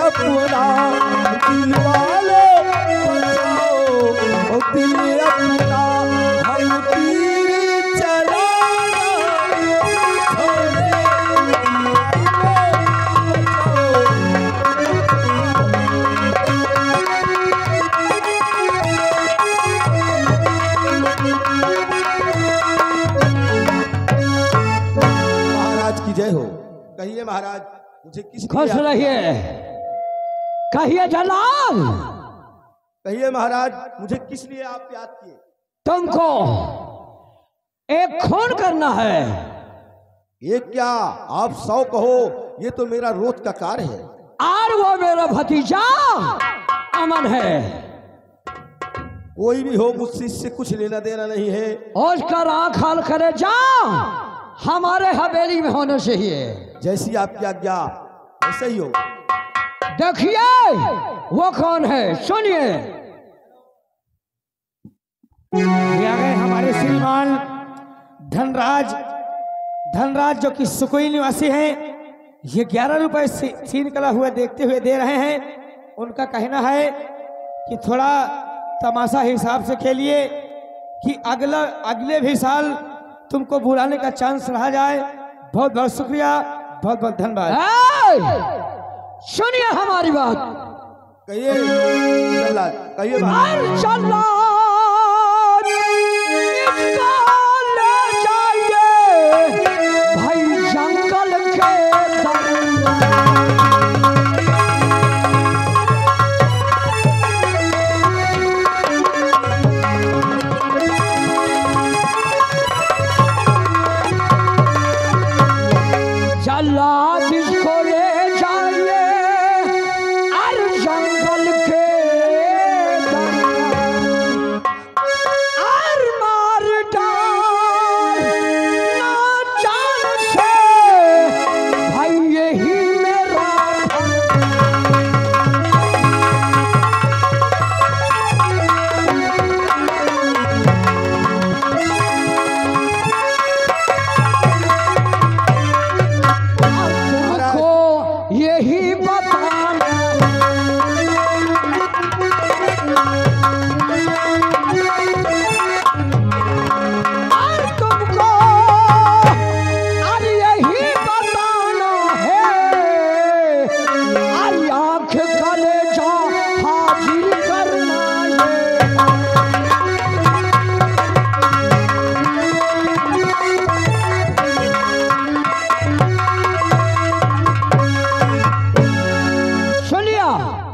अपना दिल वाले बचाओ, ओ दिल अपना हम तीर चलाना छोड़े महाराज की जय हो। कहिए महाराज मुझे किस खुश रहिए। कहिए जलाल। कहिए महाराज मुझे किस लिए आप याद किए? तुमको एक खून करना है। ये क्या आप 100 कहो, ये तो मेरा रोज का कार्य है। और वो मेरा भतीजा अमन है। कोई भी हो मुझसे इससे कुछ लेना देना नहीं है। उसका आँख हाल करे जा हमारे हवेली में होना चाहिए। जैसी आपकी आज्ञा ऐसा ही हो। देखिए वो कौन है, सुनिए। ये आ गए हमारे श्रीमान धनराज। धनराज जो कि सुकोई निवासी हैं। ये 11 रुपए सीन कला हुआ देखते हुए दे रहे हैं। उनका कहना है कि थोड़ा तमाशा हिसाब से खेलिए कि अगले भी साल तुमको बुलाने का चांस रहा जाए। बहुत बहुत शुक्रिया, बहुत बहुत धन्यवाद। सुनिए हमारी बात। कहिए कहिए भाई जंगल के जल्लाद इसको ले जाइए और जंगल के और मार डाल ना जान से भाई यही मेरा यही बताना और तुमको और यही बताना है और आँख कलेजा हाजिर करना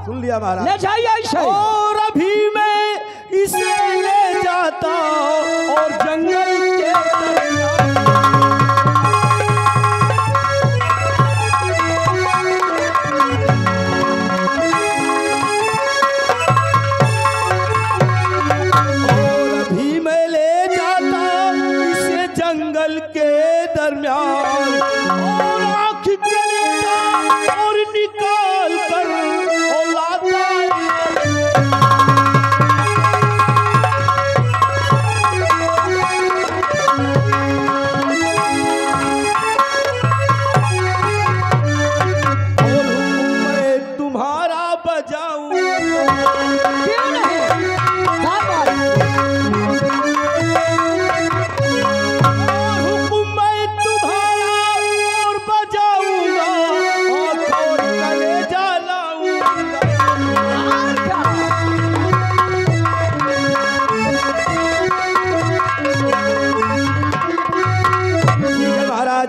सुन लिया महाराज। ले जाइए इसे। और अभी मैं इसे ले जाता और जंगल के और अभी मैं ले जाता इसे जंगल के दरमियान और आँख कलेजा और निकाल कर और लाता और मैं तुम्हारा बजाऊं। क्यों नहीं बाबा हुकुम मैं तुम्हारा और बजाऊंगा और कलेजा लाऊंगा। ठीक है महाराज,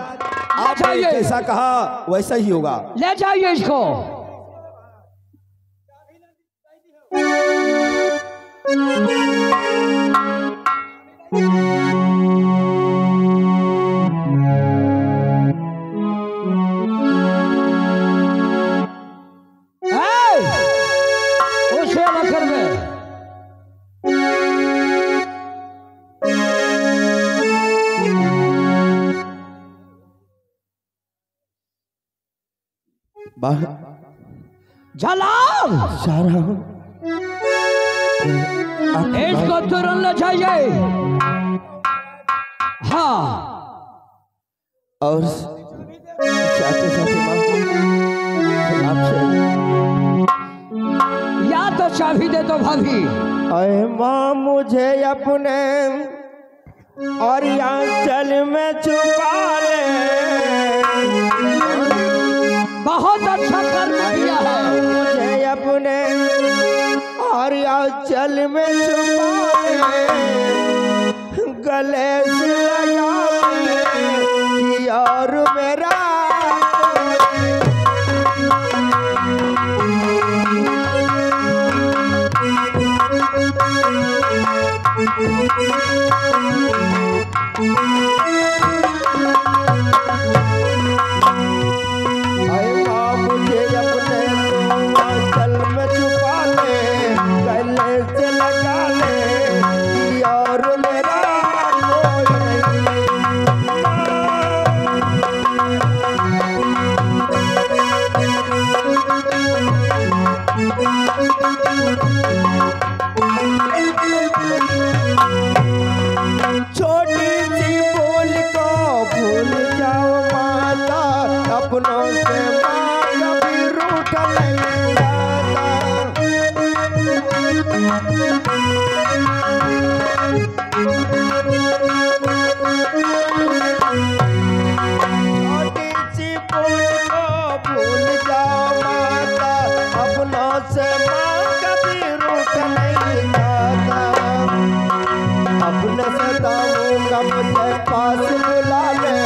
आपने जैसा कहा वैसा ही होगा। ले जाइए इसको। उसे मकर में बाहर जलाल जा रहा हूँ। इसको तुरंत ले जाइए। हाँ और साथे साथे आपसे चाबी दे दो भाभी। अरे माँ मुझे अपने और आंचल में छुपा ले। बहुत अच्छा कर्म किया है। मुझे अपने और आंचल में छुपा ले, गले से लगा ले कि और मेरा छोटी सी बोल को भूल जाओ माता, अपनों से माँ कभी रूठ नहीं जाता। छोटी सी बोल को भूल जाओ माता, अपनों से माँ कभी रूठ नहीं जाता। अपने सताऊंगा मुझे पास बुला ले,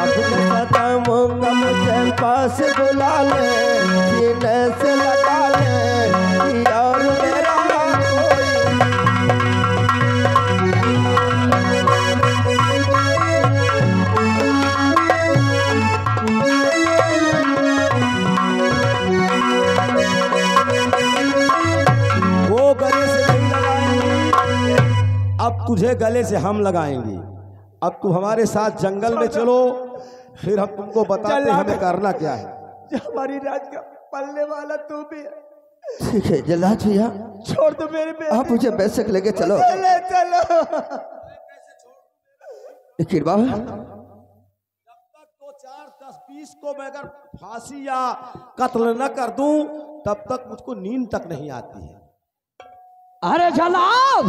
अपने सताऊंगा मुझे पास बुला ले, सीने से लगा ले और मेरा वो गले से नहीं लगाएंगे, अब तुझे गले से हम लगाएंगे। अब तू हमारे साथ जंगल में चलो, फिर हम तुमको बताते हैं हमें करना क्या है। हमारी राज का पलने वाला तू भी है। ठीक है जल्लाद भैया, छोड़ दो मेरे पे। आप मुझे बेशक लेके चलो। चलो चलो। लेकिन बाबा जब तक 2 4 10 20 को मैं अगर फांसी या कत्ल न कर दूं, तब तक मुझको नींद तक नहीं आती है। अरे जनाब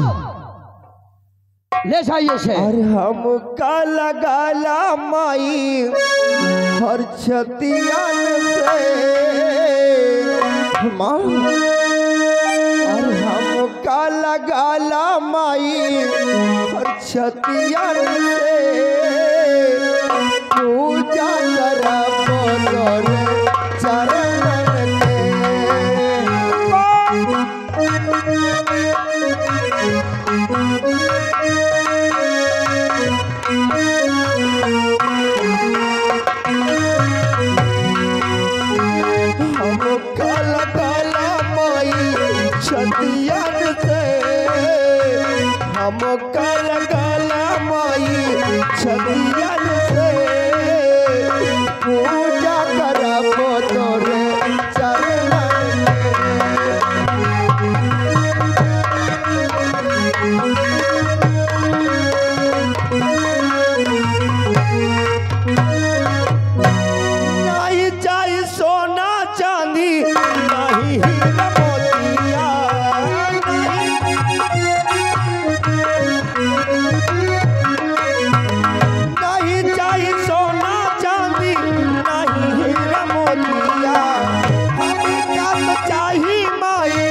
ले जाइए से। और हम का लगाला माई हर छतियान से माँ, और हम का लगाला माई हर छतियान से पूजा करबो तोरे चरणन के। हम काला काला माई छतियन से, हम काला काला माई छतियन से पूजा करबो तोरे चरणन नहीं चाहे सोना चांदी, नहीं हीरा मोतिया, नहीं चाहे सोना चांदी, नहीं हीरा मोतिया। हमें कब चाही माई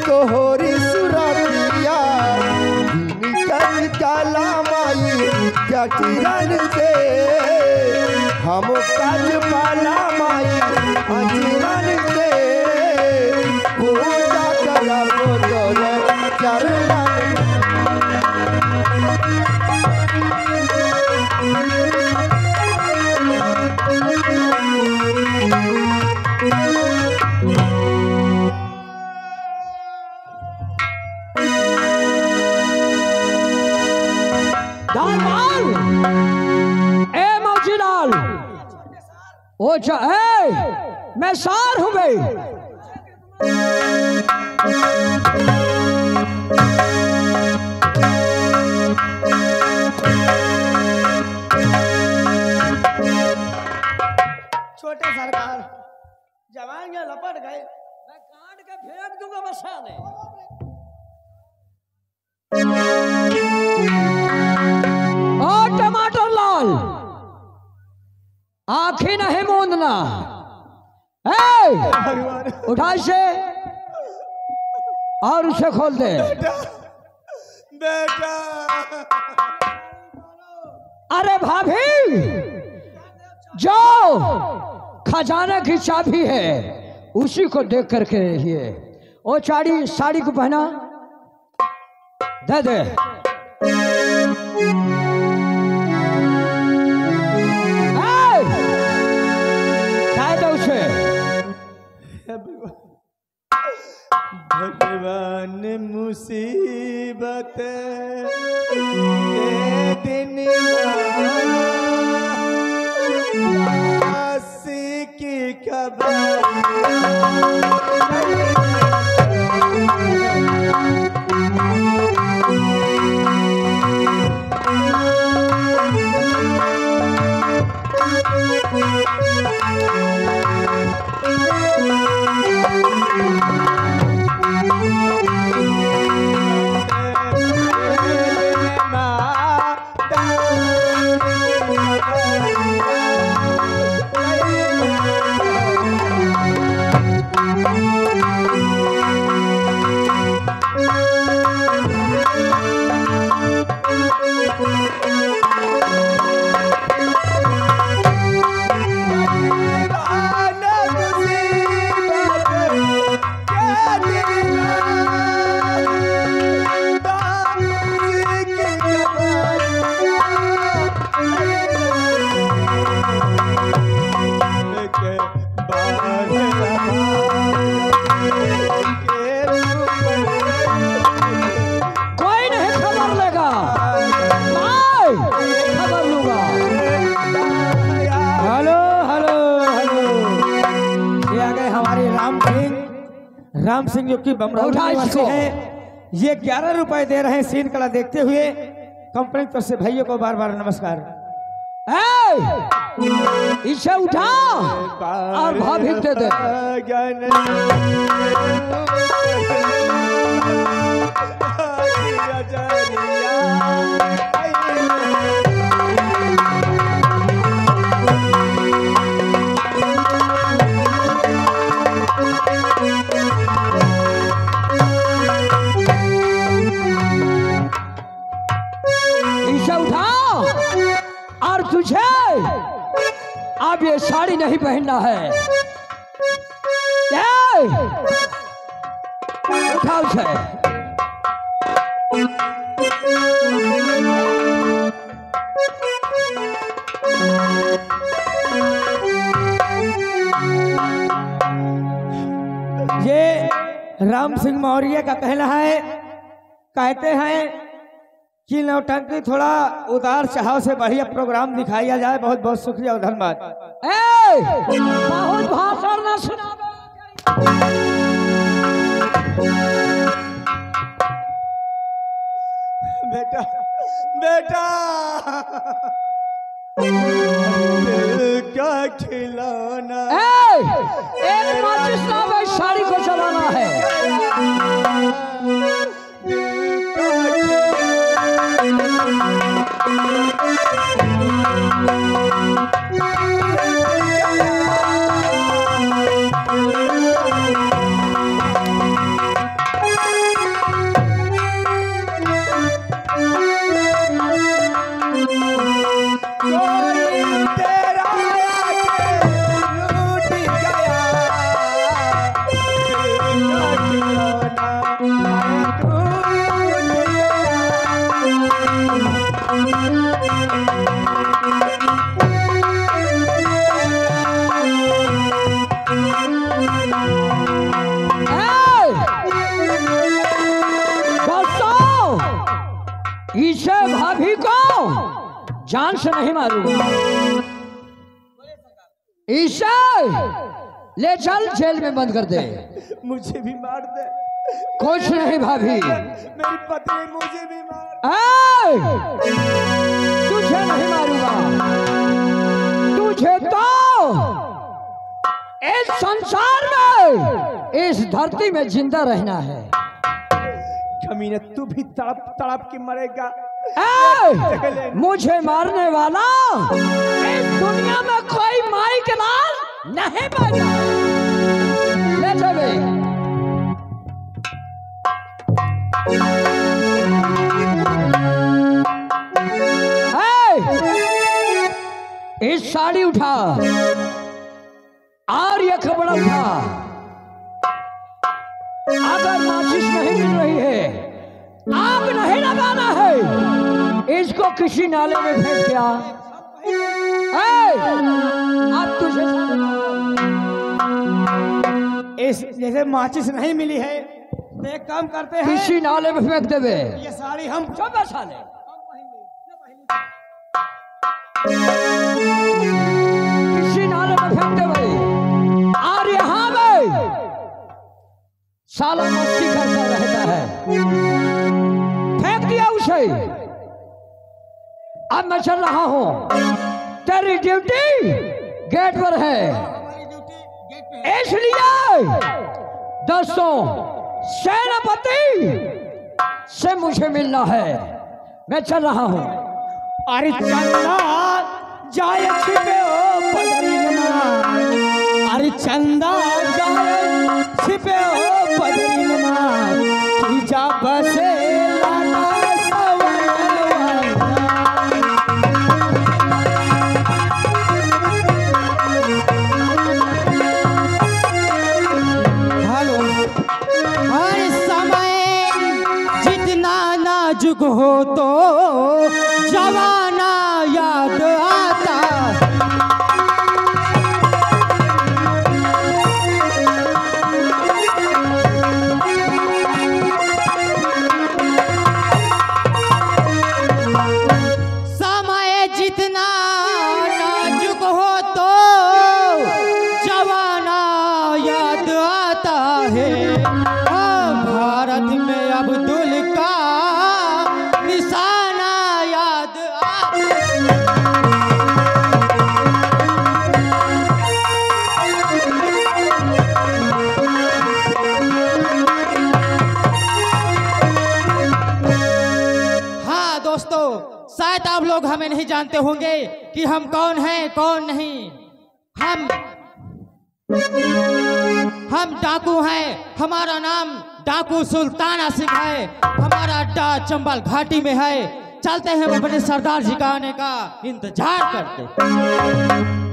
तोहरी सुरतिया, निकल काला माई जकीरन से, हम काज पाला माई अजीरन से पूजा करबो तोरे चरणन। डाल माल ए मौजीलाल, ओ मैं सार हूं भाई। छोटे सरकार जवान ये लपट गए। मैं काट के फेंक दूंगा मसाले। और टमाटर लाल आंखें नहीं मूंदना। उठा इसे और उसे खोल दे। बेटा अरे भाभी, जो खजाना की चाबी है उसी को देख करके रहिए। वो साड़ी को पहना दे दे। उसे भगवान मुसीबत के दिन की खबर राम सिंह जो कि बमरौली निवासी हैं, ये 11 रुपए दे रहे हैं सीन कला देखते हुए। कंपनी तरफ से भाइयों को बार बार नमस्कार। इसे उठा और भाभी दे दे। और तुझे अब ये साड़ी नहीं पहनना है। उठा उसे। ये राम सिंह मौर्य का कहना है, कहते हैं कि नौटंकी थोड़ा उदार चाव से बढ़िया प्रोग्राम दिखाया जाए। बहुत बहुत शुक्रिया और धन्यवाद। बहुत भाषण न सुना। बेटा बेटा दिल का खिलौना। एक माचिस नाम है, साड़ी को चलाना है। इसे भाभी को जान से नहीं मारूंगा। इसे ले चल जेल में बंद कर दे। मुझे भी मार दे। कुछ नहीं भाभी, मेरी पत्नी मुझे भी मार। तुझे नहीं मारूंगा, तुझे तो इस संसार में, इस धरती में जिंदा रहना है। कमीने तू भी तड़प तड़प के मरेगा। मुझे मारने वाला इस दुनिया में कोई माई के लाल नहीं बचा। ले चले। इस साड़ी उठा और ये कपड़ा उठा। अगर माचिस नहीं मिल रही है, आग नहीं लगाना है, इसको किसी नाले में फेंक दिया। अब तुझे इस जैसे माचिस नहीं मिली है तो एक काम करते हैं, किसी नाले में फेंक देवे। ये साड़ी हम चौबा साले किसी नाले में फेंक देवे। और यहाँ में साला मस्ती करता रहता है। फेंक दिया उसे। अब मैं चल रहा हूं। तेरी ड्यूटी गेट पर है, इसलिए दोस्तों सेनापति से मुझे मिलना है। मैं चल रहा हूं। अरे चंदा जाए छिपे ओ पदरी नमा। अरे चंदा जाए छिपे ओ पदरी नमा। की जा बसे लाला सवरवा। हेलो। हर समय जितना नाजुक हो तो जवाना याद आता। समय जितना नाजुक हो तो जवाना याद आता है। भारत में अब्दुल का निशाना याद आता है। हाँ दोस्तों, शायद आप लोग हमें नहीं जानते होंगे कि हम कौन हैं कौन नहीं। हम डाकू हैं। हमारा नाम डाकू सुल्तान आसिफ है। हमारा अड्डा चंबल घाटी में है। चलते हैं, हम अपने सरदार जी का आने का इंतजार करते।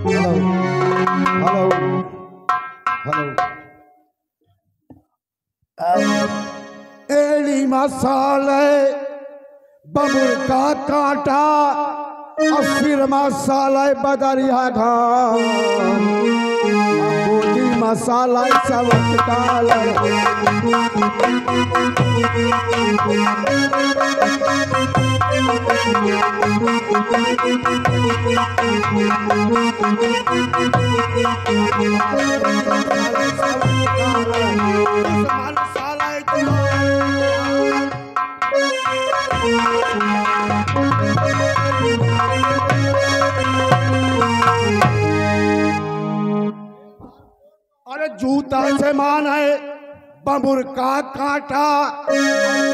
Hello hello. एड़ी मसाले बबुर का कांटा और फिर मसाला बदरिया घाम। मोदी मसाला सब डाल। अरे जूता से मान है बबुर का कांटा,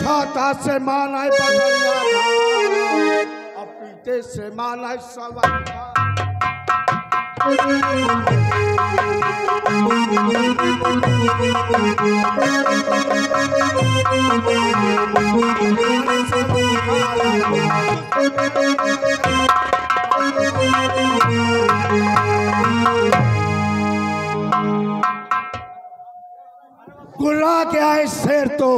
छाता से मान है बदरिया और पीते से मान है सवंता। गुल्ला क्या है शेर तो,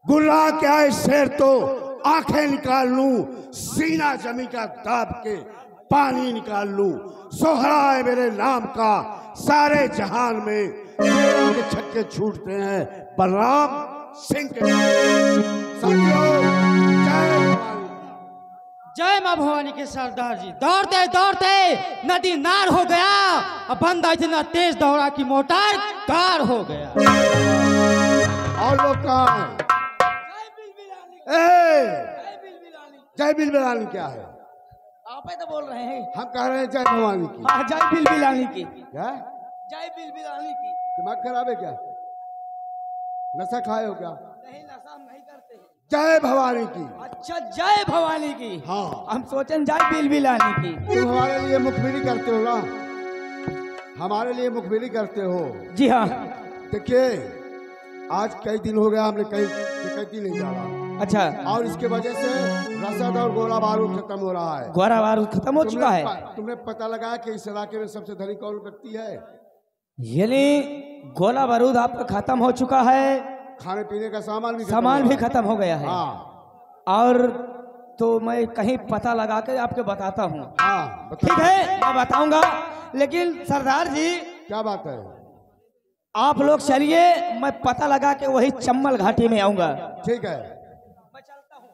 गुल्ला क्या है शेर तो आंखें निकाल लूं, सीना जमी का दाब के पानी निकाल लूं। सोहरा है मेरे नाम का सारे जहान में, के छक्के छूटते हैं बलराम सिंह के। जय मां भवानी के सरदार जी। दौड़ते दौड़ते नदी नार हो गया। अब बंदा इतना तेज दौड़ा कि मोटर कार हो गया। और लोग कहाँ हैं? जय बिलबिलानी क्या है? आप ही तो बोल रहे हैं। हम कह रहे हैं जय भवानी की। जय बिलबिलानी की। क्या? जय बिलबिलानी की। दिमाग खराब है क्या? नशा खाए हो क्या? नहीं, नशा हम नहीं करते हैं। जय भवानी की। अच्छा, जय भवानी की। हाँ, हम सोचें जय बिलबिलानी की। तुम हमारे लिए मुखबिरी करते हो ना, हमारे लिए मुखबिरी करते हो। जी हाँ। देखिए, आज कई दिन हो गया हमने कहीं डकैती नहीं डाला, अच्छा, और इसके वजह से रसद और गोला बारूद खत्म हो रहा है। गोला बारूद खत्म हो चुका है। तुमने पता लगाया कि इस इलाके में सबसे धनी कौन व्यक्ति है? यानी गोला बारूद आपका खत्म हो चुका है, खाने पीने का सामान भी खत्म हो गया है। हाँ और तो मैं कहीं पता लगा के आपको बताता हूँ। हाँ, ठीक है, मैं बताऊंगा। लेकिन सरदार जी, क्या बात है? आप लोग चलिए, मैं पता लगा के वही चम्बल घाटी में आऊंगा। ठीक है। मैं चलता हूँ।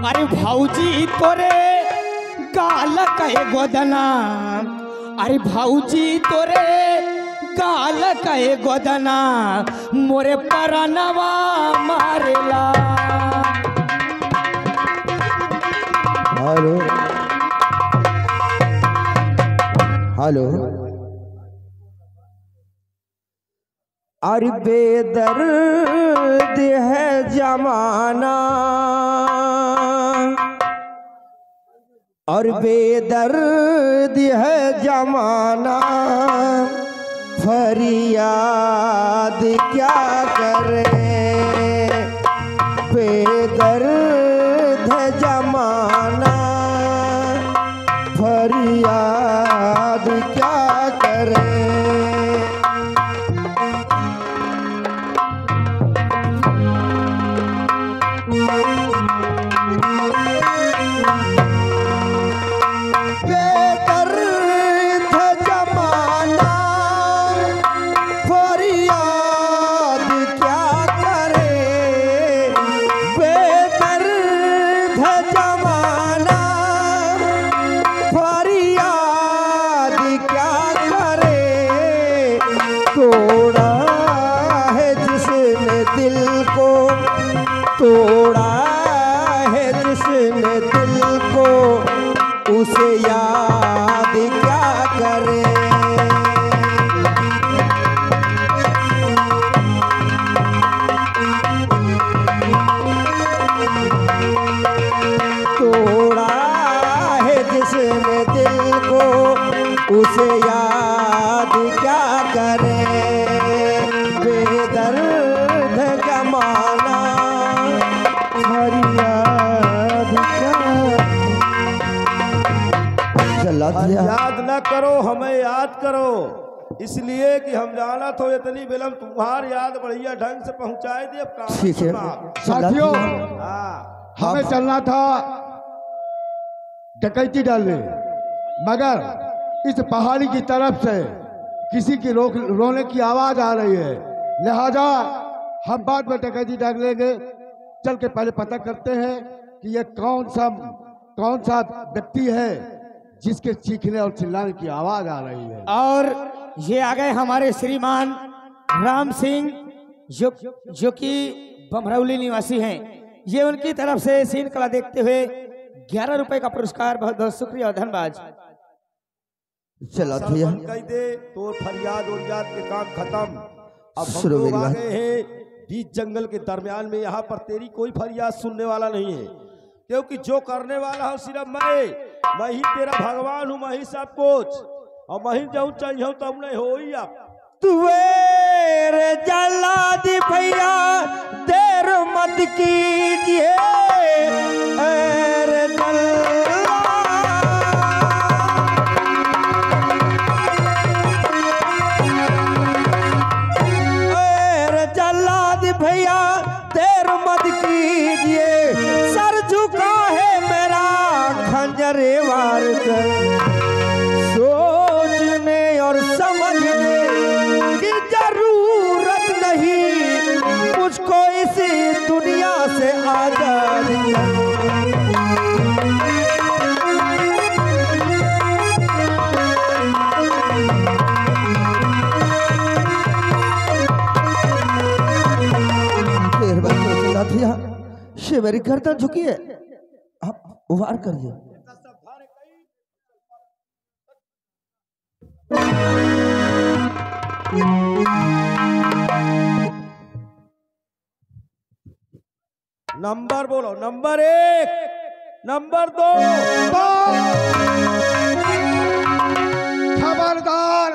अरे भाऊजी तोरे गाल कहे गोदना, अरे भाऊजी तोरे गाल कहे गोदना, मोरे परनवा मारेला। Hello hello. अरे बेदर्द है जमाना, और बेदर्द है जमाना, फरियाद क्या करे, बेदर्द है जमाना, फरियाद क्या करे। तोड़ा है जिसने दिल को, उसे याद क्या करे। तोड़ा है जिसने दिल को, उसे याद क्या करे, बेदर्द जमाना, याद न करो, हमें याद करो, इसलिए कि हम जाना तो इतनी विलम्ब तुम्हार याद बढ़िया ढंग से पहुंचाए दिए। ठीक है साथियों, हमें चलना था डकैती डालने, मगर इस पहाड़ी की तरफ से किसी की रोने की आवाज आ रही है, लिहाजा हम बाद में डकैती डाल लेंगे। चल के पहले पता करते हैं कि ये कौन सा व्यक्ति है जिसके चीखने और चिल्लाने की आवाज आ रही है। और ये आ गए हमारे श्रीमान राम सिंह, जो कि बमरौली निवासी हैं। ये उनकी तरफ से सीन कला देखते हुए 11 रुपए का पुरस्कार, बहुत बहुत शुक्रिया और धन्यवाद। चला भैया, कह दे तो फरियाद और याद के काम खत्म। अब हम शुरू लोग मेरी आ बात। गए हैं बीच जंगल के दरमियान में। यहाँ पर तेरी कोई फरियाद सुनने वाला नहीं है, क्योंकि जो करने वाला हूँ सिर्फ मैं ही तेरा भगवान हूँ, मैं ही सब कुछ, और मैं ही जाऊँ चाहिए तब नहीं हो ही। आप तुवेरे जल्लाद भैया देर मत कीजिए, अरे जल्लाद भैया देर मत कीजिए, सर झुका है मेरा खंजरे वार कर, सोचने और समझने की जरूरत नहीं, मुझको इसी दुनिया से आजाद कर। मेरी गर्दन झुकी है, वार करिए। नंबर बोलो, नंबर 1, नंबर 2। खबरदार,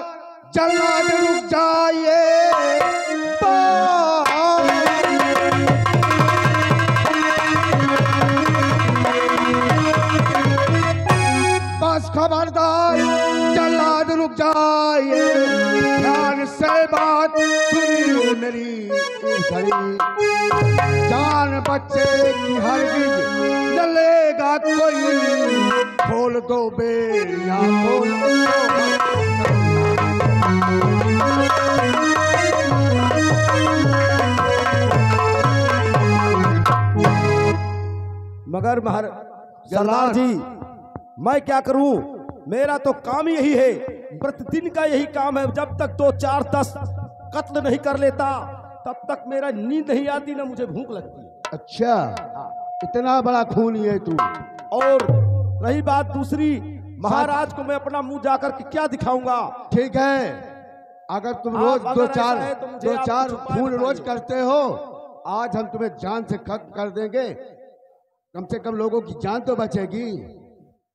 जल्लाद रुक जाइए। बस खबरदार, जल्लाद रुक जाइए। ध्यान से बात सुनिए मेरी घड़ी। जान बच्चे की हरगिज न लेगा कोई। खोल दो बेड़ियां, खोल दो। मगर सरदार जी, मैं क्या करूं? मेरा तो काम यही है, प्रतिदिन का यही काम है। जब तक 2, 4, 10 कत्ल नहीं कर लेता तब तक मेरा नींद नहीं आती, ना मुझे भूख लगती है। अच्छा, इतना बड़ा खूनी है तू। और रही बात दूसरी, महाराज को मैं अपना मुंह जाकर के क्या दिखाऊंगा? ठीक है, अगर तुम रोज अगर ऐसा है तो मुझे दो आप चार कुछ उपाय खून रोज बताइए। करते हो, आज हम तुम्हें जान से खत्म कर देंगे। कम से कम लोगों की जान तो बचेगी।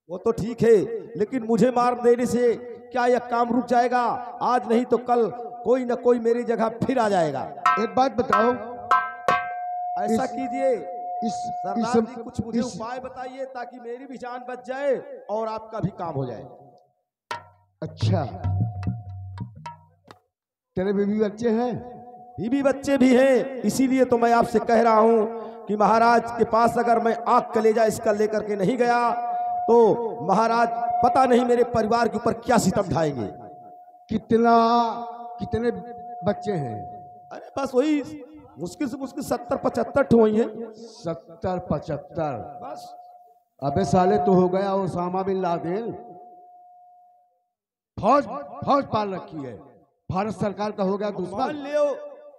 वो तो ठीक है, लेकिन मुझे मार देने से क्या यह काम रुक जाएगा? आज नहीं तो कल कोई न कोई मेरी जगह फिर आ जाएगा। एक बात बताओ, ऐसा इस- कीजिए सरदार जी, कुछ मुझे इस- उपाय बताइए ताकि मेरी भी जान बच जाए और आपका भी काम हो जाए। अच्छा, तेरे बीवी बच्चे हैं? बीवी बच्चे भी हैं, इसीलिए तो मैं आपसे कह रहा हूं कि महाराज के पास अगर मैं आग कलेजा इसका लेकर के नहीं गया तो महाराज पता नहीं मेरे परिवार के ऊपर क्या सितम ढाएंगे। कितने बच्चे हैं? अरे बस वही मुश्किल से मुश्किल 70-75 ठो हुई है। 70-75? बस। अबे साले तो हो गया ओसामा बिन लादेन। फौज पाल रखी है, भारत सरकार का हो गया मान दुश्मन। लियो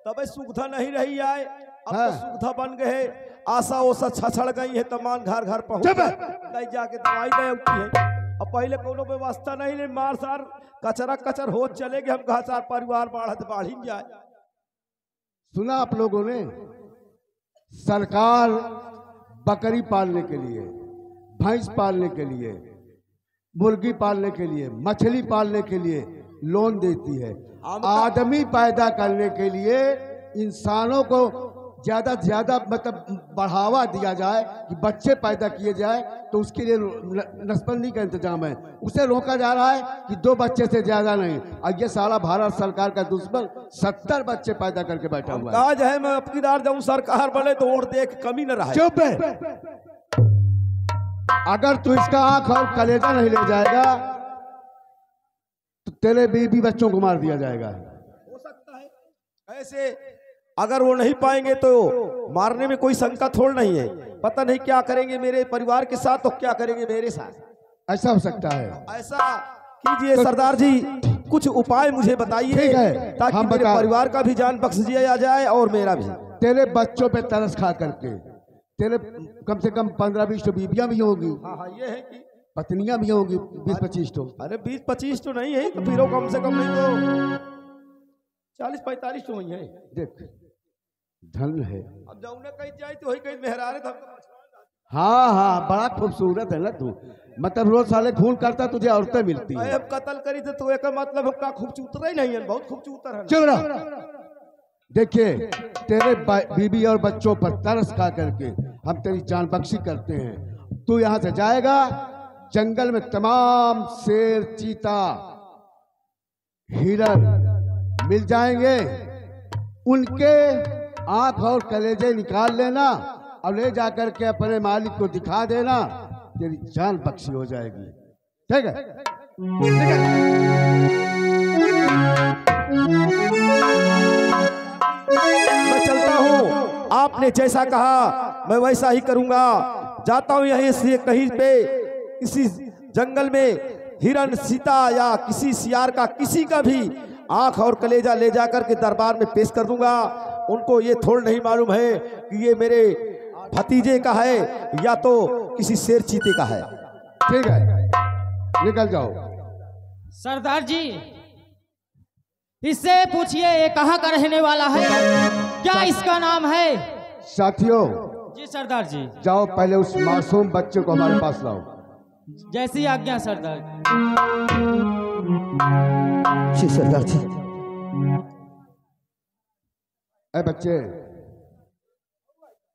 तबे सुविधा नहीं रही आए, अब हाँ। तो सुविधा बन गए, आशा ओसा छछड़ गई है, तमाम घर घर पहुंच चुप है। गई, जाके दवाई दे होती है। अब पहले कोनो व्यवस्था नहीं ले, मार सार कचर हो चलेगे, हम कहा सार परिवार बढ़त बढ़ी जाए। सुना आप लोगों ने, सरकार बकरी पालने के लिए, भैंस पालने के लिए, मुर्गी पालने के लिए, मछली पालने के लिए लोन देती है। आदमी पैदा करने के लिए इंसानों को ज्यादा से ज्यादा मतलब बढ़ावा दिया जाए कि बच्चे पैदा किए जाए, तो उसके लिए नसबंदी का इंतजाम है। उसे रोका जा रहा है कि 2 बच्चे से ज्यादा नहीं। और ये साला भारत सरकार का दुश्मन 70 बच्चे पैदा करके बैठा हुआ है। कहा जाए मैं अपनी दार जाऊं सरकार बने तो वोट देख कमी न रहा। चुप है। अगर तू इसका आंख और कलेजा नहीं ले जाएगा तो तेरे बीवी बच्चों को मार दिया जाएगा। हो सकता है ऐसे, अगर वो नहीं पाएंगे तो मारने में कोई शंका थोड़ नहीं है। पता नहीं क्या करेंगे मेरे परिवार के साथ, तो क्या करेंगे मेरे साथ। ऐसा हो सकता है। ऐसा कीजिए सरदार जी, कुछ उपाय मुझे बताइए ठीक है, ताकि हम मेरे बता- परिवार का भी जान बख्श दिया जाए और मेरा भी। तेरे बच्चों पे तरस खा करके तेरे कम से कम 15-20 तो बीबियां भी होंगी, हाँ हाँ, ये है कि पत्नियां भी होंगी 20-25 तो। अरे 20-25 तो नहीं है, तो फिर वो कम से कम नहीं तो 40-45 तो हुई है। देख, धन है। अब जाऊँ ना कहीं जाए तो वही कहीं मेहरारे था। हाँ, बड़ा खूबसूरत है ना तू। मतलब रोज साले खून करता तुझे औरतें मिलती है। अब कत्ल करी थे तो एक मतलब हम का खूबसूरत ही नहीं है, बहुत खूबसूरत है। चुप रहो। देखिए, तेरे बीबी और बच्चों पर तरस खा करके हम तेरी जान बख्शी करते हैं। तू यहां से जाएगा, जंगल में तमाम शेर, चीता, हिरन मिल जाएंगे, उनके आंख और कलेजे निकाल लेना और ले जाकर के अपने मालिक को दिखा देना, तेरी जान बख्शी हो जाएगी। ठीक है? मैं चलता हूँ, आपने जैसा कहा मैं वैसा ही करूंगा। जाता हूँ यहीं से कहीं पे किसी जंगल में हिरन, सीता या किसी सियार का, किसी का भी आंख और कलेजा ले जाकर के दरबार में पेश कर दूंगा। उनको ये थोड़ नहीं मालूम है कि ये मेरे भतीजे का है या तो किसी शेर चीते का है। ठीक है, निकल जाओ। सरदार जी इससे पूछिए ये कहाँ का रहने वाला है, क्या इसका नाम है? साथियों जी सरदार जी। जाओ, पहले उस मासूम बच्चे को हमारे पास लाओ। जैसी आज्ञा सरदार। जी सरदार जी। ए बच्चे,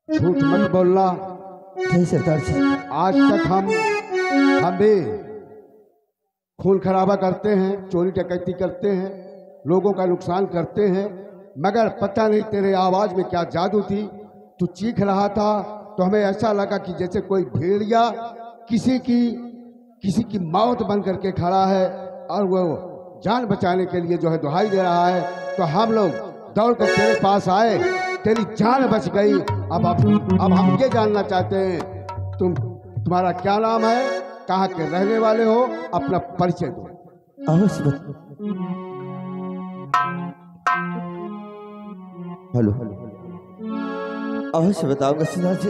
झूठ मत बोलना। जी सरदार जी। आज तक हम भी खून खराबा करते हैं, चोरी डकैती करते हैं, लोगों का नुकसान करते हैं, मगर पता नहीं तेरे आवाज में क्या जादू थी। तू चीख रहा था तो हमें ऐसा लगा कि जैसे कोई भेड़िया किसी की मौत बन करके खड़ा है और वो जान बचाने के लिए जो है दुहाई दे रहा है। तो हम लोग दौड़ कर तेरे पास आए, तेरी जान बच गई। अब हम ये जानना चाहते हैं तुम्हारा क्या नाम है, कहाँ के रहने वाले हो, अपना परिचय दो। अवश्य हेलो, अवश्य बताऊंगा सरदार जी।